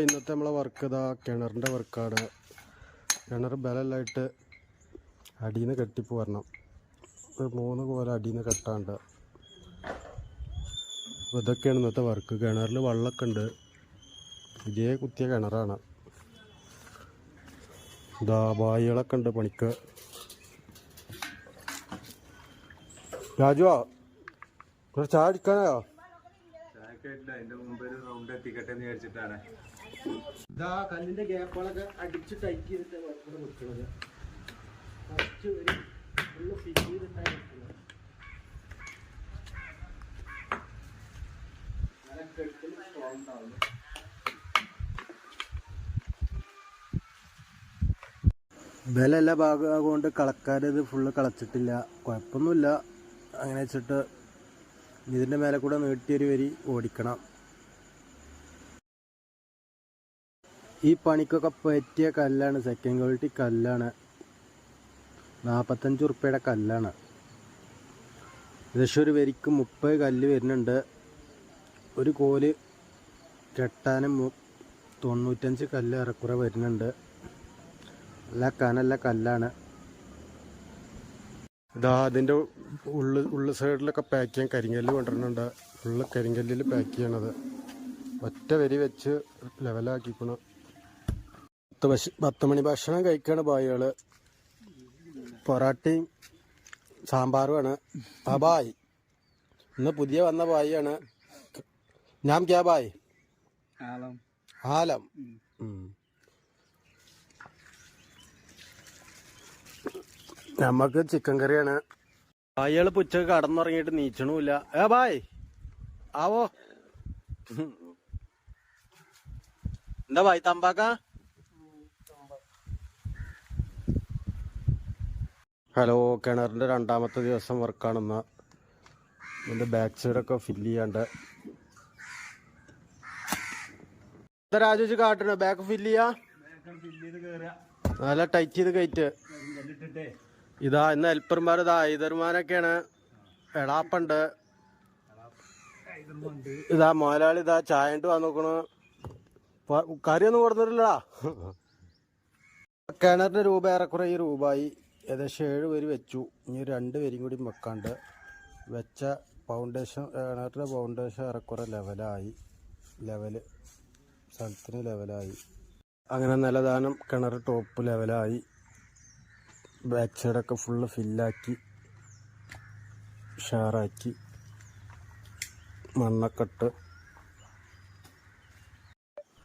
ഇന്നത്തെ നമ്മളെ വർക്ക് ഇതാ കിണറിൻ്റെ വർക്കാണ്. കിണർ ബലമായിട്ട് അടിയിൽ നിന്ന് കെട്ടിപ്പോരണം. ഒരു 3 കോല അടിയിൽ നിന്ന് കെട്ടാണ്ട്. അപ്പോൾ ഇതൊക്കെയാണ് ഇന്നത്തെ വർക്ക്. കിണറിൽ വെള്ളമൊക്കെ ഉണ്ട്. ഇതേ കുത്തിയ കിണറാണ്. ഇതാ ബായികളൊക്കെ ഉണ്ട് പണിക്ക്. രാജുവാ ഒരു ചായ അടിക്കാനായോ? ഇതാ കല്ലിന്റെ ഗ്യാപ്പുകളൊക്കെ അടിച്ച് ടൈറ്റ് ചെയ്തിട്ട് വെക്കുന്നത്. ഫസ്റ്റ് ഒരു ഫുള്ള് ഫിറ്റ് ചെയ്തിട്ടാണ് വെക്കുന്നത്. സ്ട്രോങ് ഉണ്ടാവുന്നു. ബലല്ല ഭാഗമാകൊണ്ട് കളക്കാരത് ഫുള്ള് കളച്ചിട്ടില്ല. കുഴപ്പമൊന്നുമില്ല. അങ്ങനെ വെച്ചിട്ട് ഇതിൻ്റെ മേലെ കൂടെ നീട്ടിയൊരു വരി ഓടിക്കണം. ഈ പണിക്കൊക്കെ പറ്റിയ കല്ലാണ്. സെക്കൻഡ് ക്വാളിറ്റി കല്ലാണ്. 45 ഉറുപ്പ്യയുടെ കല്ലാണ്. ഏകദേശം ഒരു വരിക്ക് 30 കല്ല് വരുന്നുണ്ട്. ഒരു കോല് കെട്ടാനും 95 കല്ല് ഏറെക്കുറെ വരുന്നുണ്ട്. നല്ല കനല്ല കല്ലാണ്. ഇതാ അതിൻ്റെ ഉള്ളു സൈഡിലൊക്കെ പാക്ക് ചെയ്യാൻ കരിങ്കല്ല് കൊണ്ടുവരുന്നുണ്ട്. ഫുള്ള് കരിങ്കല്ലിൽ പാക്ക് ചെയ്യണത്. ഒറ്റ വരി വെച്ച് ലെവലാക്കിക്കണം. 10 മണി ഭക്ഷണം കഴിക്കാണ് ബായികൾ. പൊറാട്ടയും സാമ്പാറുമാണ്. ആ ബായ് ഇന്ന് പുതിയ വന്ന ബായിയാണ്. ഞാൻ ക്യാ ബായ്? ആലം. നമുക്ക് ചിക്കൻ കറിയാണ്. ബായികൾ ഉച്ചക്ക് കടന്നുറങ്ങിയിട്ട് നീച്ചണമില്ല. ബായ് ആവോ? എന്താ ബായ് തമ്പാക്ക? ഹലോ, കിണറിൻ്റെ 2ാമത്തെ ദിവസം വർക്കാണെന്ന്. ഇതിൻ്റെ ബാക്ക് സൈഡൊക്കെ ഫില്ല് ചെയ്യാണ്ട്. എന്താ രാജു കാട്ടണ? ബാക്ക് ഫില്ല് ചെയ്യാ? നല്ല ടൈറ്റ് ചെയ്ത് കയറ്റ്. ഇതാ ഇന്ന് ഹെൽപ്പർമാർ ഇതാ ഐതർമാനൊക്കെയാണ്. എളാപ്പുണ്ട്. ഇതാ മോലാളി ഇതാ ചായ ഇട്ട് വന്ന് നോക്കണു. കറിയൊന്നും കൊടുത്തിട്ടില്ലടാ. കിണറിന്റെ രൂപ ഏറെക്കുറെ ഈ രൂപയായി. ഏകദേശം 7 വരി വെച്ചു. ഇനി 2 വരിയും കൂടി വെക്കാണ്ട് വെച്ച ഫൗണ്ടേഷൻ, കിണറിന്റെ ഫൗണ്ടേഷൻ ഏറെക്കുറെ ലെവലായി. സ്ഥലത്തിന് ലെവലായി. അങ്ങനെ നിലദാനം കിണർ ടോപ്പ് ലെവലായി. ബാക്ക് സൈഡൊക്കെ ഫുള്ള് ഫില്ലാക്കി ഷാറാക്കി മണ്ണൊക്കെ ഇട്ട്